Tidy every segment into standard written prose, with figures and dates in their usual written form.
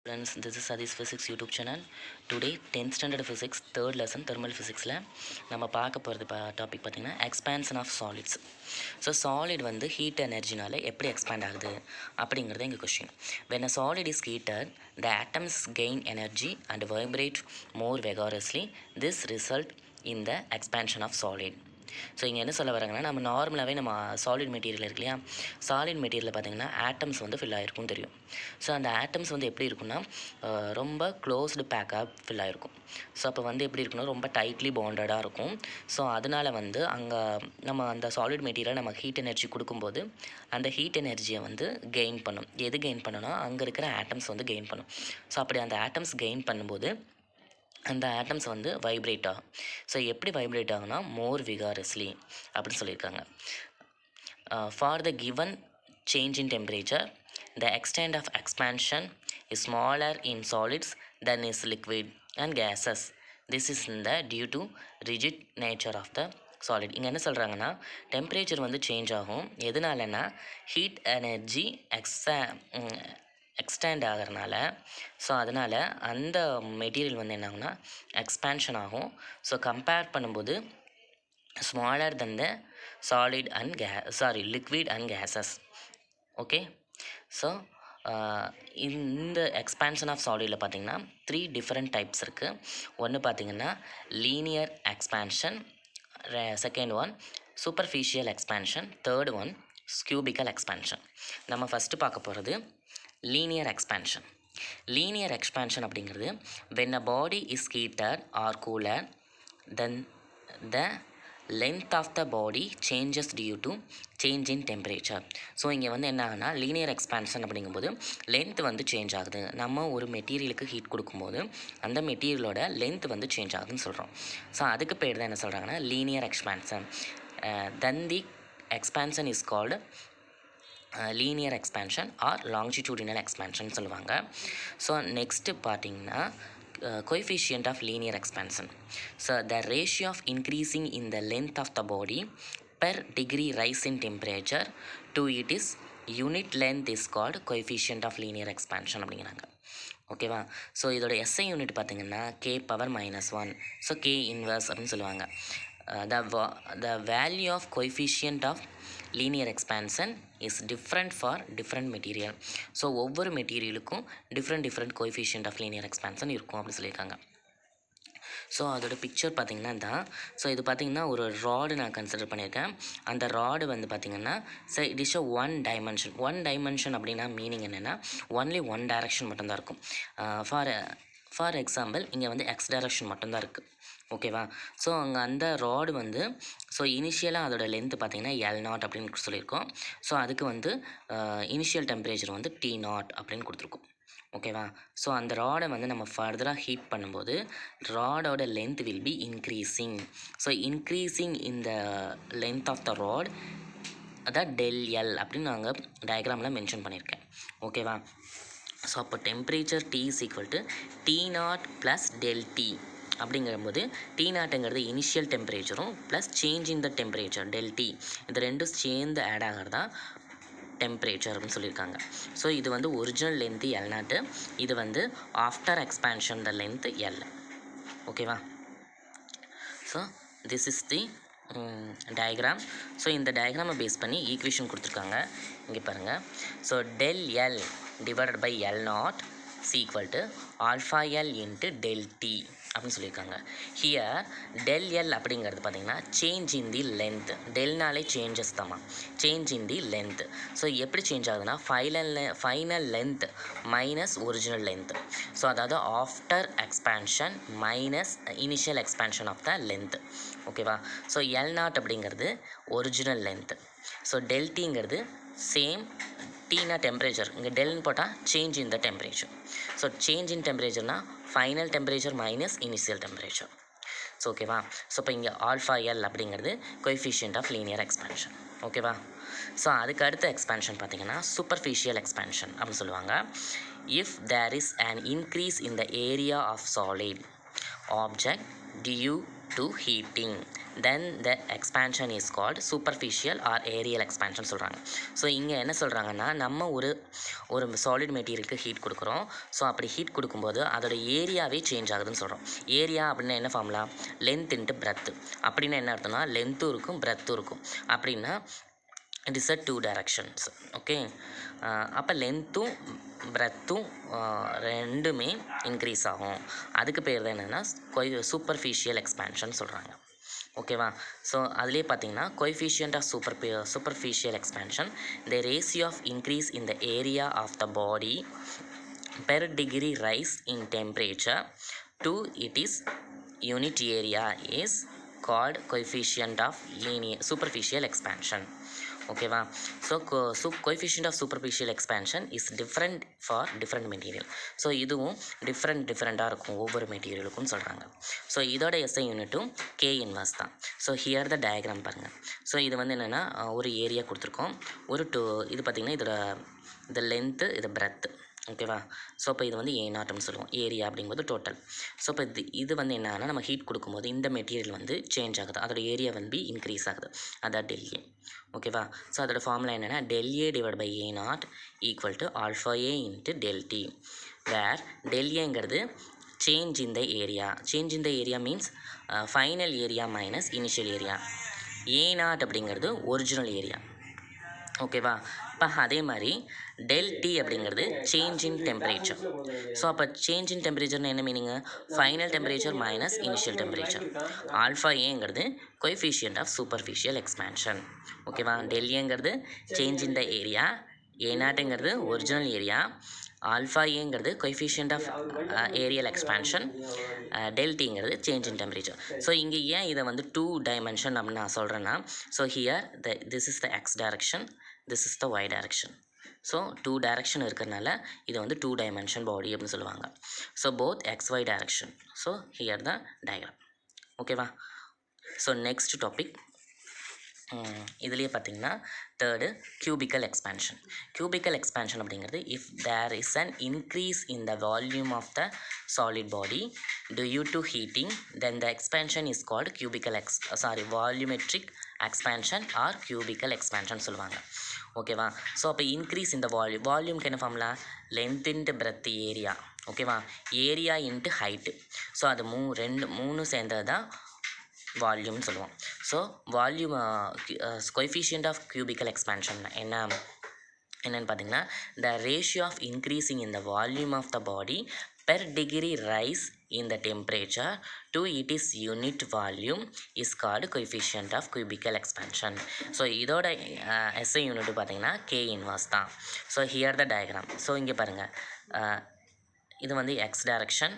Friends, this is Sadi's Physics YouTube channel. Today 10th standard physics third lesson thermal physicsல நம்ம பார்க்க போகிறது topic பார்த்திங்கன்னா expansion of solids. So solid வந்து heat எனர்ஜினால எப்படி எக்ஸ்பேண்ட் ஆகுது அப்படிங்கிறது எங்கள் question. when a solid is heated the atoms gain energy and vibrate more vigorously. This result in the expansion of solid. So இங்கே என்ன சொல்ல வராங்கன்னா, நம்ம நார்மலாகவே நம்ம சாலிட் மெட்டீரியல் இருக்கு இல்லையா, சாலிட் மெட்டீரியலில் பார்த்திங்கன்னா ஆட்டம்ஸ் வந்து ஃபில் ஆகிருக்கும் தெரியும். ஸோ அந்த ஆட்டம்ஸ் வந்து எப்படி இருக்குன்னா ரொம்ப க்ளோஸ்டு பேக்காக ஃபில் ஆகிருக்கும். ஸோ அப்போ வந்து எப்படி இருக்குன்னா ரொம்ப டைட்லி பாண்டடாக இருக்கும். ஸோ அதனால் வந்து அங்கே நம்ம அந்த சாலிட் மெட்டீரியல் நம்ம ஹீட் எனர்ஜி கொடுக்கும்போது அந்த ஹீட் எனர்ஜியை வந்து கெயின் பண்ணும். எது கெயின் பண்ணணும்னா அங்கே இருக்கிற ஆட்டம்ஸ் வந்து கெயின் பண்ணும். ஸோ அப்படி அந்த ஆட்டம்ஸ் கெயின் பண்ணும்போது அந்த ஆட்டம்ஸ் வந்து வைப்ரேட் ஆகும். ஸோ எப்படி வைப்ரேட் ஆகுனா மோர் விகாரஸ்லி அப்படின்னு சொல்லியிருக்காங்க. For the given change in temperature the extent of expansion is smaller in solids than is liquid and gases. This is இந்த due to rigid nature of the solid. இங்கே என்ன சொல்கிறாங்கன்னா, temperature வந்து change ஆகும். எதனாலன்னா heat energy extend ஆகிறனால. So அதனால் அந்த மெட்டீரியல் வந்து என்ன ஆகுனா எக்ஸ்பேன்ஷன் ஆகும். ஸோ கம்பேர் பண்ணும்போது smaller than the solid and liquid and gases. Okay. So இந்த எக்ஸ்பேன்ஷன் ஆஃப் சாலிடில் பார்த்திங்கன்னா 3 டிஃப்ரெண்ட் டைப்ஸ் இருக்குது. ஒன்று பார்த்திங்கன்னா linear expansion, second one superficial expansion, third one cubical expansion. நம்ம ஃபஸ்ட்டு பார்க்க போகிறது லீனியர் எக்ஸ்பேன்ஷன். லீனியர் எக்ஸ்பேன்ஷன் அப்படிங்கிறது when a body is heated or cooled then the length of the body changes due to change in temperature. So இங்கே வந்து என்ன ஆகுனா linear expansion அப்படிங்கும்போது length வந்து சேஞ்ச் ஆகுது. நம்ம ஒரு மெட்டீரியலுக்கு ஹீட் கொடுக்கும்போது அந்த மெட்டீரியலோட லென்த் வந்து சேஞ்ச் ஆகுதுன்னு சொல்கிறோம். ஸோ அதுக்கு பேர் தான் என்ன சொல்கிறாங்கன்னா linear expansion. then the expansion is called linear expansion or longitudinal expansion சொல்லுவாங்க. ஸோ நெக்ஸ்ட்டு பார்த்திங்கன்னா coefficient of linear expansion. So the ratio of increasing in the length of the body per degree rise in temperature to it is unit length is called coefficient of linear expansion அப்படிங்கிறாங்க. ஓகேவா. So இதோட SI unit பார்த்திங்கன்னா k⁻−1. So k inverse அப்படின்னு சொல்லுவாங்க. The value of coefficient of linear expansion is different for different material. So ஒவ்வொரு மெட்டீரியலுக்கும் different coefficient of linear expansion இருக்கும் அப்படின்னு சொல்லியிருக்காங்க. ஸோ அதோட பிக்சர் பார்த்திங்கன்னா தான். ஸோ இது பார்த்திங்கன்னா ஒரு ராடு நான் கன்சிடர் பண்ணியிருக்கேன். அந்த ராடு வந்து பார்த்திங்கன்னா இட் இஸ் ஒன் டைமென்ஷன் அப்படின்னா மீனிங் என்னென்னா ஒன்லி ஒன் டைரக்ஷன் மட்டும்தான் இருக்கும். ஃபார் எக்ஸாம்பிள் இங்கே வந்து எக்ஸ் டைரக்ஷன் மட்டும்தான் இருக்குது. ஓகேவா. ஸோ அங்கே அந்த ராடு வந்து ஸோ இனிஷியலாக அதோட லென்த்து பார்த்திங்கன்னா L0 அப்படின்னு சொல்லியிருக்கோம். ஸோ அதுக்கு வந்து இனிஷியல் டெம்பரேச்சர் வந்து T0 அப்படின்னு கொடுத்துருக்கோம். ஓகேவா. ஸோ அந்த ராடை வந்து நம்ம ஃபர்தராக ஹீட் பண்ணும்போது ராடோட length will be increasing. So increasing இந்த லென்த் ஆஃப் த ராட் அதான் ΔL அப்படின்னு நாங்கள் டயக்ராமில் மென்ஷன் பண்ணியிருக்கேன். ஓகேவா. ஸோ அப்போ temperature T is equal to T0 + ΔT அப்படிங்கும்போது T0ங்கிறது இனிஷியல் டெம்பரேச்சரும் plus change in the temperature ΔT இது ரெண்டும் சேர்ந்து ஆட் ஆகிறதா டெம்பரேச்சர் அப்படின்னு சொல்லியிருக்காங்க. ஸோ இது வந்து ஒரிஜினல் லென்த்து L0, இது வந்து ஆஃப்டர் எக்ஸ்பேன்ஷன் த லென்த்து L. ஓகேவா. So this is the diagram. So இந்த டயக்ராமை பேஸ் பண்ணி ஈக்குவேஷன் கொடுத்துருக்காங்க. இங்கே பாருங்கள். So ΔL divided by L0 is equal to αL into ΔT அப்படின்னு சொல்லியிருக்காங்க. ஹியர் ΔL அப்படிங்கிறது பார்த்திங்கன்னா சேஞ்ச் இன் தி லென்த். டெல்னாலே சேஞ்சஸ் தாம்மா, change in the length. So எப்படி சேஞ்ச் ஆகுதுன்னா final length minus original length. So அதாவது after expansion minus initial expansion of the length. ஓகேவா. ஸோ L0 அப்படிங்கிறது ஒரிஜினல் லென்த். ஸோ ΔTங்கிறது சேம் Tனா temperature, இங்கே டெல்னு போட்டால் change in the temperature. So change in டெம்பரேச்சர்னால் final temperature minus initial temperature. So ஓகேவா. ஸோ இப்போ இங்கே αL அப்படிங்கிறது கோஎஃபிஷியன்ட் ஆஃப் லீனியர் எக்ஸ்பேன்ஷன். ஓகேவா. ஸோ அதுக்கு அடுத்த எக்ஸ்பேன்ஷன் பார்த்திங்கன்னா சூப்பர்ஃபிஷியல் எக்ஸ்பேன்ஷன் அப்படின்னு சொல்லுவாங்க. If there is an increase in the area of solid object due to heating then the expansion is called superficial or areal expansion சொல்கிறாங்க. So இங்கே என்ன சொல்கிறாங்கன்னா, நம்ம ஒரு சாலிட் மெட்டீரியலுக்கு ஹீட் கொடுக்குறோம். ஸோ அப்படி ஹீட் கொடுக்கும்போது அதோட ஏரியாவே சேஞ்ச் ஆகுதுன்னு சொல்கிறோம். ஏரியா அப்படின்னா என்ன ஃபார்முலா? Length into breadth. அப்படின்னா என்ன அர்த்தம்னா, லென்த்தும் இருக்கும் பிரெத்தும் இருக்கும். அப்படின்னா it is a 2 directions. Okay, அப்போ லென்த்தும் பிரெத்தும் ரெண்டுமே இன்க்ரீஸ் ஆகும். அதுக்கு பேர் தான் என்னென்னா சூப்பர்ஃபிஷியல் எக்ஸ்பேன்ஷன் சொல்கிறாங்க. ஓகேவா? ஸோ அதுலேயே பார்த்தீங்கன்னா coefficient of superficial expansion the ratio of increase in the area of the body per degree rise in temperature to its unit area is called coefficient of superficial expansion. ஓகேவா? So coefficient of superficial expansion is different for different material. So இதுவும் டிஃப்ரெண்ட்டாக இருக்கும் ஒவ்வொரு மெட்டீரியலுக்கும் சொல்கிறாங்க. So இதோட SI யூனிட்டும் K inverse தான். ஸோ ஹியர் த டயக்ராம் பாருங்கள். ஸோ இது வந்து என்னென்னா ஒரு ஏரியா கொடுத்துருக்கோம். இது பார்த்திங்கன்னா இது லென்த்து, இது பிரெத்து. ஓகேவா? ஸோ இப்போ இது வந்து A0 அப்படின்னு சொல்லுவோம். ஏரியா அப்படிங்கும்போது டோட்டல். ஸோ இப்போ இது வந்து என்னன்னா, நம்ம ஹீட் கொடுக்கும்போது இந்த மெட்டீரியல் வந்து சேஞ்ச் ஆகுது, அதோட ஏரியா வந்து இன்க்ரீஸ் ஆகுது. அதான் ΔA. ஓகேவா? ஸோ அதோட ஃபார்முலா என்னென்னா ΔA divide by A0 equal to alpha A into ΔT, where ΔAங்கிறது change in the area. Change in the area means final area minus initial area. A0 அப்படிங்கிறது original area. ஓகேவா? இப்போ அதே மாதிரி ΔT அப்படிங்கிறது change in temperature. So அப்போ change in டெம்பரேச்சர்னு என்ன மீனிங்கு? Final temperature minus initial temperature. Alpha ஏங்கிறது கோஎஃபிஷியன்ட் ஆஃப் சூப்பர்ஃபிஷியல் எக்ஸ்பேன்ஷன். ஓகேவா? ΔAங்கிறது சேஞ்ச் இன் த ஏரியா, A0ங்கிறது ஒரிஜினல் ஏரியா, ஆல்ஃபா ஏங்கிறது கோஎஃபிஷியன்ட் ஆஃப் ஏரியல் எக்ஸ்பேன்ஷன், ΔTங்கிறது சேஞ்ச் இன் டெம்பரேச்சர். ஸோ இங்கே ஏன் இதை வந்து 2 டைமென்ஷன் அப்படின்னு நான் சொல்கிறேன்னா, so here this is the X direction, this is the Y direction. So 2 direction இருக்கிறதுனால இதை வந்து 2 டைமென்ஷன் பாடி அப்படின்னு சொல்லுவாங்க. So both XY direction. So here the diagram. ஓகேவா? ஸோ நெக்ஸ்ட் டாபிக் இதுலேயே பார்த்தீங்கன்னா third cubical expansion. Cubical expansion அப்படிங்கிறது if there is an increase in the volume of the solid body due to heating then the expansion is called volumetric expansion or cubical expansion சொல்லுவாங்க. ஓகேவா? So அப்போ increase இந்த வால்யூம்க்கு என்ன formula? Length into breadth area. ஓகேவா? Area into height. So அது மூணு சேர்ந்தது தான் வால்யூம்னு சொல்லுவோம். So volume coefficient of cubical expansion என்னென்னு பார்த்தீங்கன்னா the ratio of increasing in the volume of the body per degree rise in the temperature to its unit volume is called coefficient of cubical expansion. So இதோட SI unit பார்த்தீங்கன்னா K inverse தான். So here the diagram. So இங்கே பாருங்கள், இது வந்து X direction,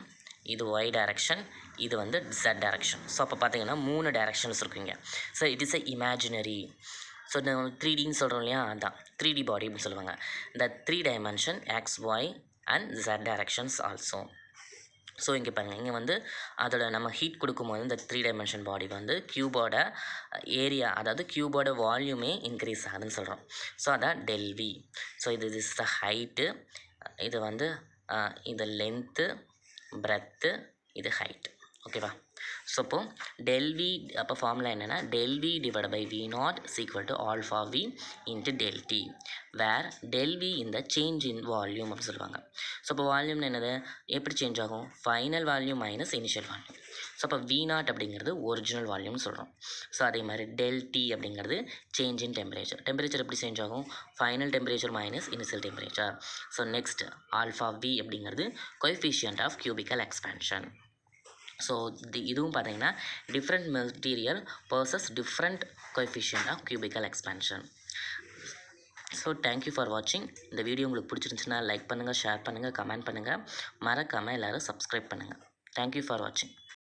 இது Y direction, இது வந்து Z டைரக்ஷன். ஸோ அப்போ பார்த்தீங்கன்னா 3 டைரக்ஷன்ஸ் இருக்குங்க. So it is a imaginary. So நம்ம 3Dன்னு சொல்கிறோம் இல்லையா, அதுதான் 3D பாடி அப்படின்னு சொல்லுவாங்க. இந்த 3 dimension X Y and Z directions also. So இங்கே பாருங்கள், இங்கே வந்து அதோட நம்ம ஹீட் கொடுக்கும்போது இந்த 3 டைமென்ஷன் பாடி வந்து க்யூபோட ஏரியா, அதாவது க்யூபோட வால்யூமே இன்க்ரீஸ் ஆகுதுன்னு சொல்கிறோம். ஸோ அதான் ΔV. ஸோ இது இஸ் த ஹைட்டு, இது வந்து இது லென்த்து, பிரெத்து, இது ஹைட்டு. ஓகேவா? ஸோ இப்போது ΔV அப்போ ஃபார்முலா என்னென்னா ΔV divide by V0 is equal to alpha V into ΔT, where ΔV இந்த சேஞ்ச் இன் வால்யூம் அப்படின்னு சொல்லுவாங்க. ஸோ இப்போ வால்யூம்னு என்னது, எப்படி சேஞ்ச் ஆகும்? Final volume minus initial volume. So அப்போ V0 அப்படிங்கிறது ஒரிஜினல் வால்யூம்னு சொல்கிறோம். ஸோ அதே மாதிரி ΔT அப்படிங்கிறது சேஞ்ச் இன் டெம்பரேச்சர். டெம்பரேச்சர் எப்படி சேஞ்ச் ஆகும்? Final temperature minus initial temperature. So next alpha V அப்படிங்கிறது coefficient of cubical expansion. So இதுவும் பார்த்தீங்கன்னா different material versus different coefficient of cubical expansion. So thank you for வாட்சிங். இந்த video உங்களுக்கு பிடிச்சிருந்துச்சுன்னா like பண்ணுங்கள், ஷேர் பண்ணுங்கள், கமெண்ட் பண்ணுங்கள், மறக்காமல் எல்லோரும் சப்ஸ்கிரைப் பண்ணுங்கள். தேங்க்யூ ஃபார் வாட்சிங்.